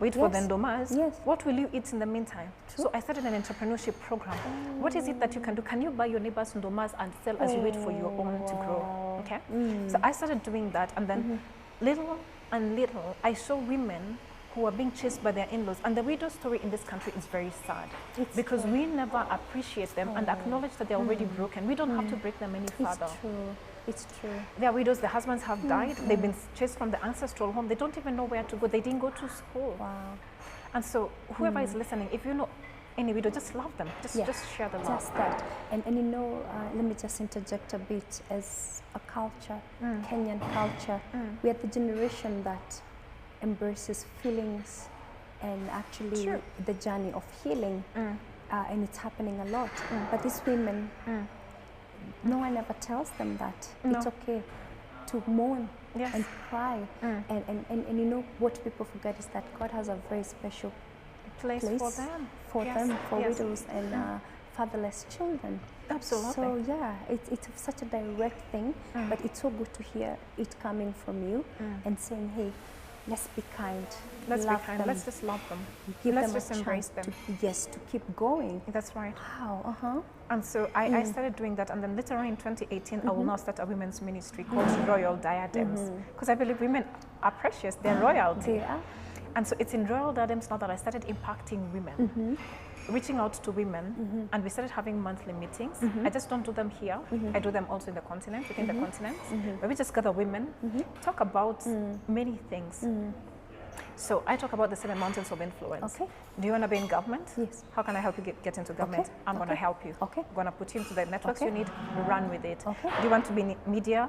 wait for the ndomas. Yes. What will you eat in the meantime? True. So I started an entrepreneurship program. What is it that you can do? Can you buy your neighbor's ndomas and sell as you wait for your own to grow? Okay. So I started doing that, and then little and little, I saw women who are being chased by their in-laws. And the widow story in this country is very sad because we never appreciate them and acknowledge that they're already broken. We don't have to break them any further. It's true. It's true. There are widows, the husbands have died, they've been chased from the ancestral home, they don't even know where to go, they didn't go to school. Wow. And so whoever is listening, if you know any widow, just love them, just share the love. Just that. And you know, let me just interject a bit. As a culture, Kenyan culture, we are the generation that embraces feelings and actually the journey of healing, and it's happening a lot. But these women, no one ever tells them that it's okay to mourn and cry. And you know what people forget is that God has a very special place for them, for widows and fatherless children. Absolutely. So yeah, it's such a direct thing, but it's so good to hear it coming from you and saying, hey, let's be kind. Let's be kind. Let's just love them. Give Let's them just embrace them. To keep going. That's right. Wow. And so I started doing that, and then later on in 2018, I will now start a women's ministry called Royal Diadems, because I believe women are precious. They're royalty. They are. And so it's in Royal Diadems now that I started impacting women, reaching out to women, and we started having monthly meetings. I just don't do them here. I do them also in the continent, within the continent, where we just gather women, talk about many things. So I talk about the 7 mountains of influence. Okay. Do you want to be in government? Yes. How can I help you get into government? Okay. I'm going to help you. Okay. I'm going to put you into the networks you need, run with it. Okay. Do you want to be in media?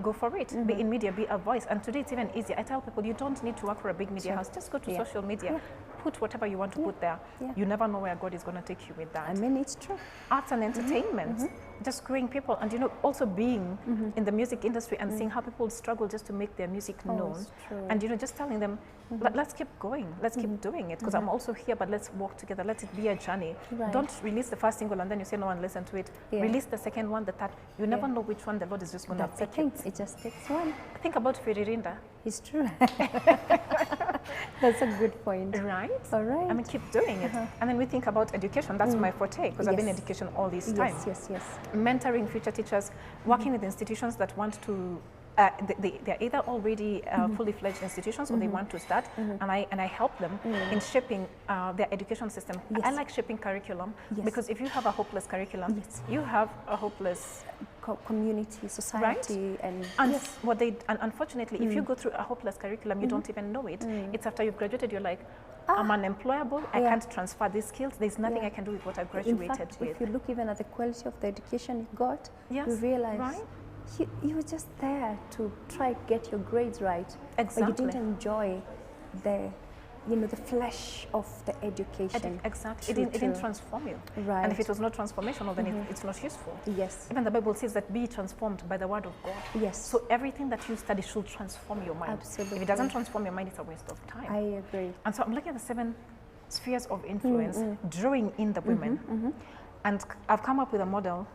Go for it. Be in media, be a voice. And today it's even easier. I tell people you don't need to work for a big media house. Just go to social media. Put whatever you want to put there. You never know where God is going to take you with that. I mean, it's true. Arts and entertainment, just growing people, and you know, also being in the music industry and seeing how people struggle just to make their music known. And you know, just telling them, let's keep going, let's keep doing it, because I'm also here, but let's work together. Let it be a journey. Don't release the first single and then you say no one listen to it. Release the second one, the third. You never know which one the Lord is just going to pick. It just takes one. Think about Firirinda. It's true. That's a good point. Right? All right. I mean, keep doing it. And then we think about education. That's my forte, because I've been in education all this time. Yes. Mentoring future teachers, working with institutions that want to, they're either already fully fledged institutions or they want to start, and I help them in shaping their education system. I like shaping curriculum because if you have a hopeless curriculum, you have a hopeless community, society, and unfortunately, if you go through a hopeless curriculum, you don't even know it. It's after you've graduated, you're like, I'm unemployable, I can't transfer these skills, there's nothing I can do with what I graduated with. If you look even at the quality of the education you got, you realize you were just there to try to get your grades right, but you didn't enjoy the flesh of the education. Exactly. It didn't transform you. Right. And if it was not transformational, then it's not useful. Yes. Even the Bible says that be transformed by the word of God. Yes. So everything that you study should transform your mind. Absolutely. If it doesn't transform your mind, it's a waste of time. I agree. And so I'm looking at the 7 spheres of influence, drawing in the women. And I've come up with a model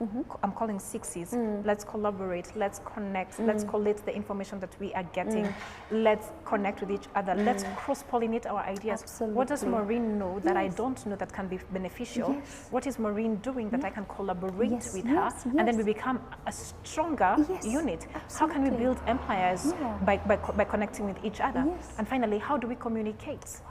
I'm calling 6 C's. Let's collaborate, let's connect, let's collate the information that we are getting, let's connect with each other, let's cross-pollinate our ideas. Absolutely. What does Maureen know that I don't know that can be beneficial? What is Maureen doing that I can collaborate with her? And then we become a stronger unit. Absolutely. How can we build empires by connecting with each other? And finally, how do we communicate?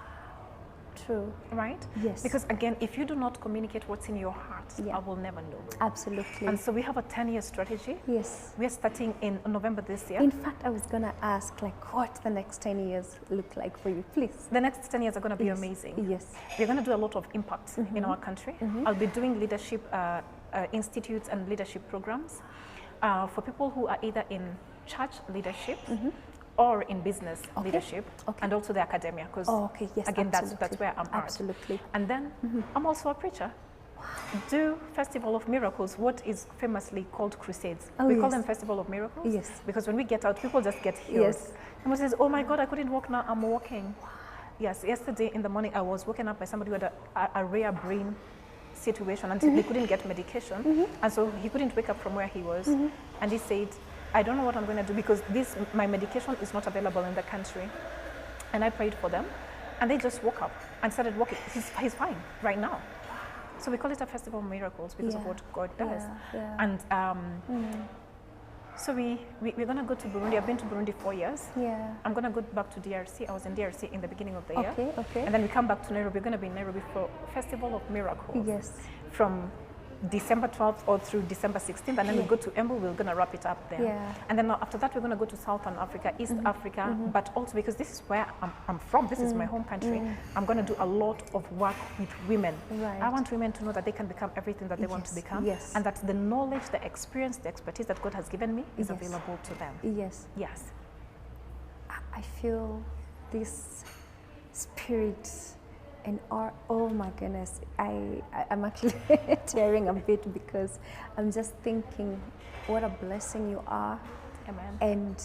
True. Right? Yes. Because again, if you do not communicate what's in your heart, I will never know. Absolutely. And so we have a 10-year strategy. Yes. We're starting in November this year. In fact, I was going to ask, what the next 10 years look like for you, please. The next 10 years are going to be amazing. Yes. We're going to do a lot of impact in our country. I'll be doing leadership institutes and leadership programs for people who are either in church leadership, or in business leadership, and also the academia, because again, that's where I'm at. Absolutely. And then I'm also a preacher. Do Festival of Miracles, what is famously called crusades. We call them Festival of Miracles because when we get out, people just get healed. Someone says, oh my God, I couldn't walk, now I'm walking. Yes, yesterday in the morning, I was woken up by somebody who had a rare brain situation and they couldn't get medication. And so he couldn't wake up from where he was. And he said, I don't know what I'm going to do because my medication is not available in the country. And I prayed for them and they just woke up and started walking. He's fine right now. So we call it a Festival of Miracles because of what God does. And So we're going to go to Burundi. I've been to Burundi 4 years. Yeah. I'm going to go back to DRC. I was in DRC in the beginning of the year. Okay, okay. And then we come back to Nairobi. We're going to be in Nairobi for Festival of Miracles. Yes. From December 12th or through December 16th. And then we go to Embu. We're going to wrap it up there. Yeah. And then after that, we're going to go to Southern Africa, East Africa. But also because this is where I'm from. This is my home country. I'm going to do a lot of work with women. Right. I want women to know that they can become everything that they want to become. Yes. And that the knowledge, the experience, the expertise that God has given me is available to them. Yes. Yes. I feel this spirit and oh my goodness, I'm actually tearing a bit because I'm just thinking what a blessing you are. Amen. And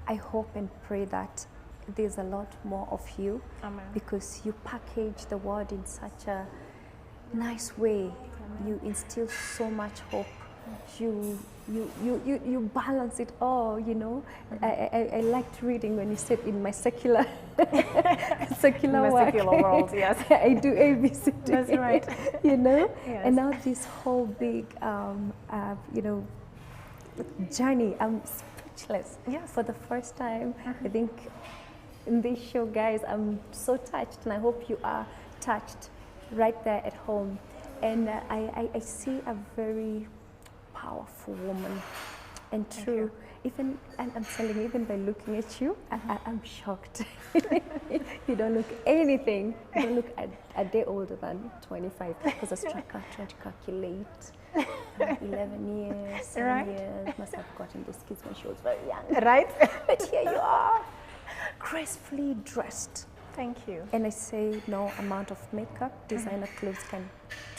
I hope and pray that there's a lot more of you. Amen. Because you package the word in such a nice way. Amen. You instill so much hope. You balance it all, you know. I liked reading when you said in my secular secular work. Secular world, yes. I do ABC. That's right. You know, Yes. and now this whole big, you know, journey. I'm speechless. Yes. For the first time, I think in this show, guys, I'm so touched, and I hope you are touched right there at home. And I see a very powerful woman, and true. Even I'm telling you, even by looking at you, I'm shocked. You don't look anything. You don't look a day older than 25 because I was trying to calculate. 11 years, 7 Right. years. Must have gotten these kids when she was very young. Right? But here you are, gracefully dressed. Thank you. And I say no amount of makeup, designer clothes can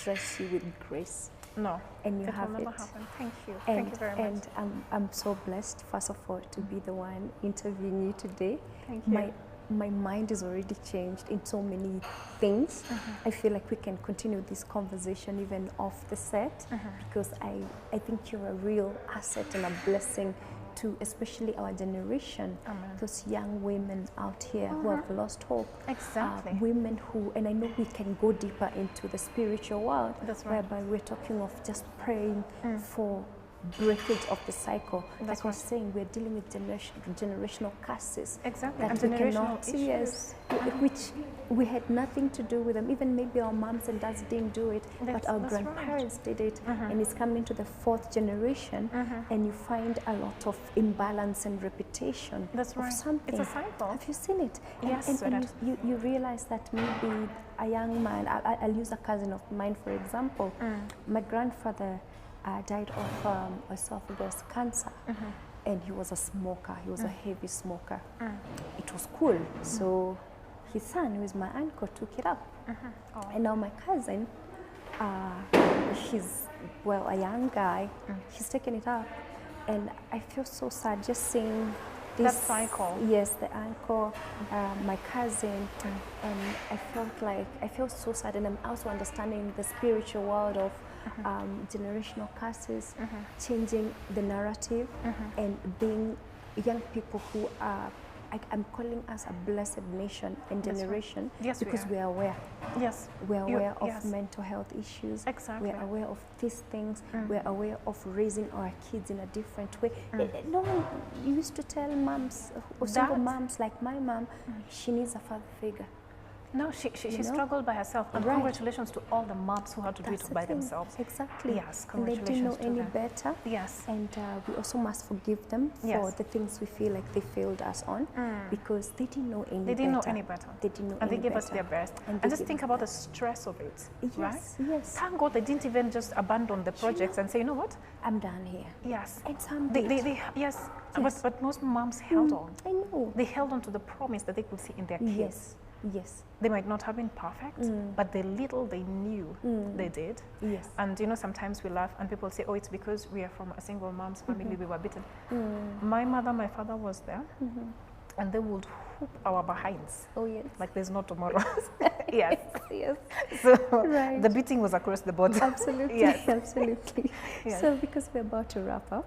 dress you with grace. No. And you That have will never it. happen. Thank you. And, Thank you very much. and I'm so blessed, first of all, to be the one interviewing you today. Thank you. My mind is already changed in so many things. I feel like we can continue this conversation even off the set because I think you're a real asset and a blessing to especially our generation, Amen. those young women out here who have lost hope. Exactly. Women who, and I know we can go deeper into the spiritual world, That's right. whereby we're talking of just praying for breakage of the cycle. That's like I was right. saying, we're dealing with generational curses. Exactly. That And we generational cannot, issues. yes, which we had nothing to do with them. Even maybe our moms and dads didn't do it, but our That's right. grandparents did it. And it's coming to the fourth generation, and you find a lot of imbalance and repetition That's of right. something. It's a cycle. Have you seen it? Yes, and sweetheart. you realize that maybe a young man, I'll use a cousin of mine for example. My grandfather died of esophagus cancer, and he was a smoker. He was a heavy smoker. It was cool. So his son, who is my uncle, took it up. And now my cousin, he's, well, a young guy, he's taken it up. And I feel so sad just seeing this That cycle. Yes, the uncle, my cousin, and I feel so sad. And I'm also understanding the spiritual world of generational curses, changing the narrative, and being young people who are, I'm calling us a blessed nation and That's right. generation, Yes, we because are. we are aware. Yes. We are You- aware of yes. mental health issues. Exactly. We are aware of these things. We are aware of raising our kids in a different way. No one used to tell moms or single That- moms like my mom, she needs a father figure. No, she You know? struggled by herself. And Right. congratulations to all the moms who had to do That's it the by thing. themselves. Exactly. Yes, And they didn't know congratulations to any them. better. Yes. And we also must forgive them for Yes. the things we feel like they failed us on, because they didn't know any better. They didn't know any better. They didn't know And they any gave us better. their best. And And they just gave think us about their the stress of it, Yes, right? yes. Thank God they didn't even just abandon the projects and say, you know what? I'm done here. Yes. And some They, did. yes. Yes. But most moms held on. I know. They held on to the promise that they could see in their kids. Yes, yes, They might not have been perfect, but the little they knew, they did. yes. And you know, sometimes we laugh and people say, oh, it's because we are from a single mom's family, we were beaten. My mother, my father was there, and they would whoop our behinds Oh, yes. like there's no tomorrow. Yes. Yes, So Right. the beating was across the board. absolutely. Yes. Absolutely. Yes. So, because we're about to wrap up,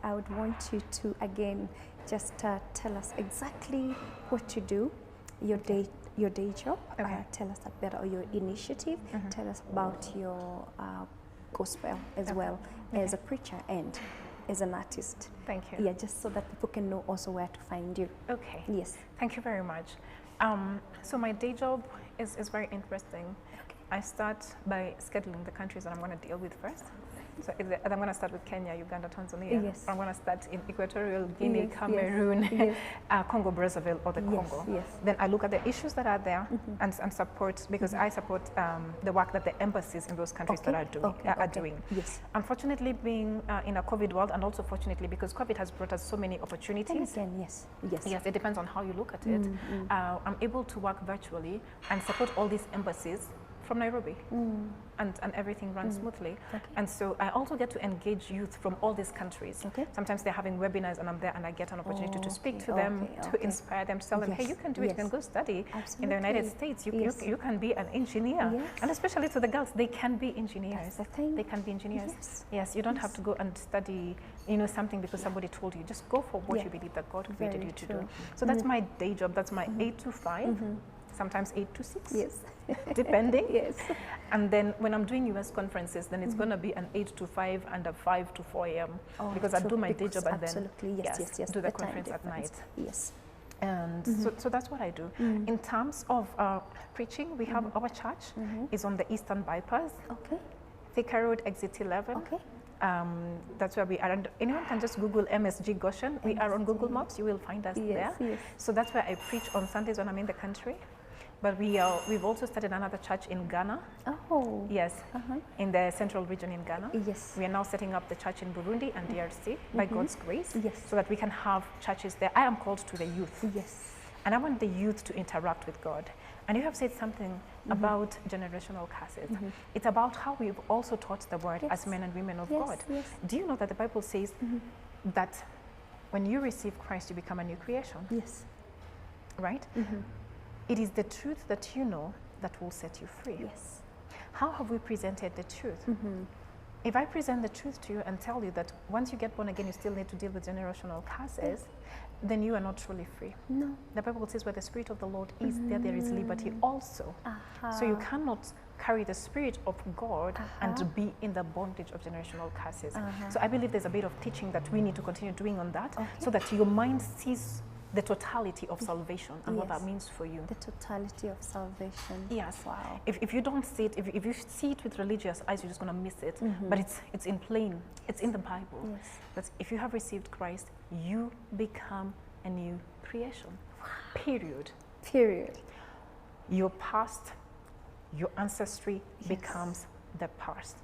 I would want you to, again, just tell us exactly what you do, your day job. Okay. Tell us a bit about your initiative. Tell us about your gospel as well as a preacher, and as an artist. Thank you. Yeah, just so that people can know also where to find you. Okay. Yes. Thank you very much. So my day job is very interesting. Okay. I start by scheduling the countries that I'm going to deal with first. So I'm going to start with Kenya, Uganda, Tanzania. Yes. I'm going to start in Equatorial Guinea, Yes, Cameroon, yes. Congo, Brazzaville, or the Congo. Yes. Then I look at the issues that are there and support, because I support the work that the embassies in those countries that are doing. Yes. Unfortunately, being in a COVID world, and also fortunately because COVID has brought us so many opportunities. And again, yes. Yes. Yes, it depends on how you look at it. I'm able to work virtually and support all these embassies from Nairobi, and everything runs smoothly. Okay. And so I also get to engage youth from all these countries. Okay. Sometimes they're having webinars and I'm there and I get an opportunity to speak to Okay, them, okay, to inspire them, to tell them, hey, Yes, you can do it, you can yes. go study in the Absolutely. United States. Yes. You can be an engineer. Yes. And especially to the girls, they can be engineers. That's the thing. They can be engineers. Yes. Yes, you don't have to go and study, something because somebody told you. Just go for what Yeah. you believe that God created Very you to true. do. So that's my day job. That's my 8 to 5, sometimes 8 to 6. Yes. Depending. Yes. And then when I'm doing US conferences, then it's going to be an 8 to 5 and a 5 to 4 a.m. Oh, because I true, do my day because job and then absolutely, yes. do the time conference at night. difference. Yes. And so that's what I do. In terms of preaching, we have our church is on the Eastern Bypass, Okay. Thika Road, exit 11. Okay. That's where we are. And anyone can just Google MSG Goshen. We are on Google Maps. You will find us Yes, there. yes. So that's where I preach on Sundays when I'm in the country. But we've also started another church in Ghana. Oh. Yes, in the central region in Ghana. Yes. We are now setting up the church in Burundi and DRC by God's grace, Yes. so that we can have churches there. I am called to the youth, Yes. and I want the youth to interact with God. And you have said something about generational curses. It's about how we've also taught the word as men and women of Yes, God. yes. Do you know that the Bible says that when you receive Christ, you become a new creation, Yes. right? It is the truth that you know that will set you free. Yes. How have we presented the truth? If I present the truth to you and tell you that once you get born again, you still need to deal with generational curses, then you are not truly free. No. The Bible says where the Spirit of the Lord is, there is liberty also. So you cannot carry the Spirit of God and be in the bondage of generational curses. So I believe there's a bit of teaching that we need to continue doing on that, so that your mind sees the totality of salvation and what that means for you. The totality of salvation. Yes. Wow. If you don't see it, if you see it with religious eyes, you're just going to miss it. But it's in plain. It's in the Bible. Yes. That if you have received Christ, you become a new creation. Period. Period. Your past, your ancestry becomes the past.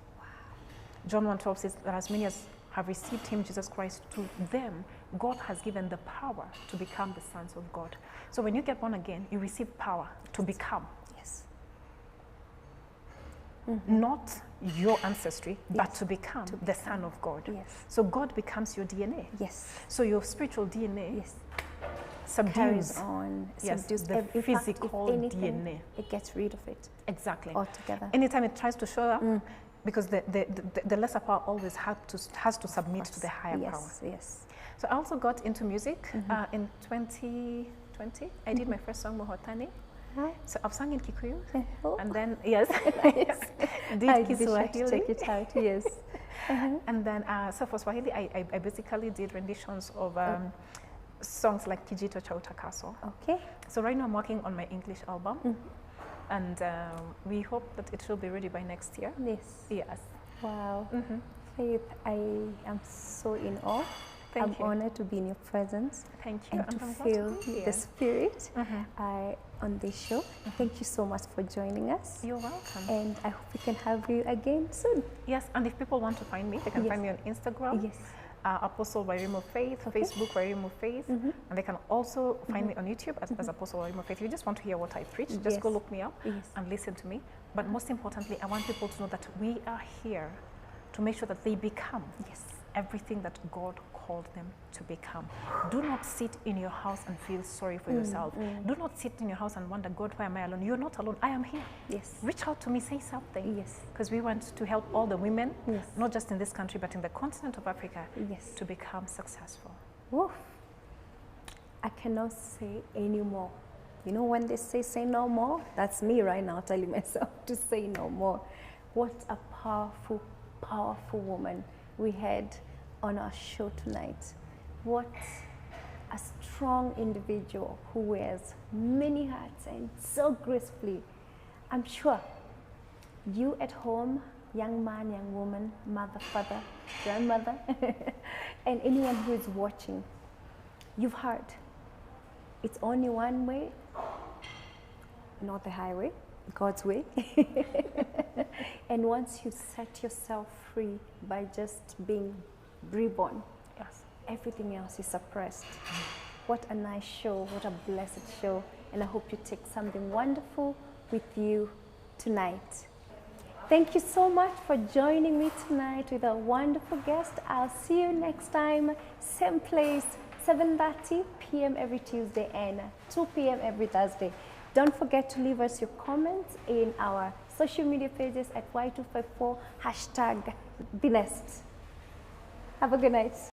John 1:12 says that as many as have received him, Jesus Christ, to them, God has given the power to become the sons of God. So when you get born again, you receive power to become. Yes. Not your ancestry, but to become the son of God. Yes. So God becomes your DNA. Yes. So your spiritual DNA Yes. subdues Carries on. Yes, subdues the in fact, physical if anything, DNA. It gets rid of it Exactly. altogether. Anytime it tries to show up, because the lesser power always has to submit to the higher power. Yes. Yes. So I also got into music in 2020. I did my first song, Mohotani. So I've sung in Kikuyu, Oh. and then yes, did I Kiswahili. check it out. Yes. And then, so for Swahili, I basically did renditions of songs like Kijito cha Utakaso. Okay. So right now I'm working on my English album, and we hope that it will be ready by next year. Yes. Yes. Wow. Faith, I am so in awe. Thank you. I'm honored to be in your presence. Thank you. And I'm to glad feel to be here. the spirit on this show. Thank you so much for joining us. You're welcome. And I hope we can have you again soon. Yes, and if people want to find me, they can find me on Instagram. Yes. Apostle Wairimu Faith, Facebook Wairimu Faith, and they can also find me on YouTube as Apostle Wairimu Faith. If you just want to hear what I preach, just go look me up and listen to me. But most importantly, I want people to know that we are here to make sure that they become everything that God called them to become. Do not sit in your house and feel sorry for yourself. Do not sit in your house and wonder, God, why am I alone? You're not alone. I am here. Yes. Reach out to me, say something. Yes. Because we want to help all the women, Yes. not just in this country, but in the continent of Africa, Yes. to become successful. Woof. I cannot say any more. You know, when they say no more, that's me right now telling myself to say no more. What a powerful, powerful woman we had on our show tonight. What a strong individual who wears many hats and so gracefully. I'm sure you at home, young man, young woman, mother, father, grandmother, and anyone who is watching, you've heard it's only one way, not the highway, God's way. And once you set yourself free by just being reborn, Yes. everything else is suppressed. What a nice show, what a blessed show. And I hope you take something wonderful with you tonight. Thank you so much for joining me tonight with a wonderful guest. I'll see you next time, same place, 7:30 p.m. every Tuesday and 2 p.m. every Thursday. Don't forget to leave us your comments in our social media pages at Y254 #TheNest. Have a good night.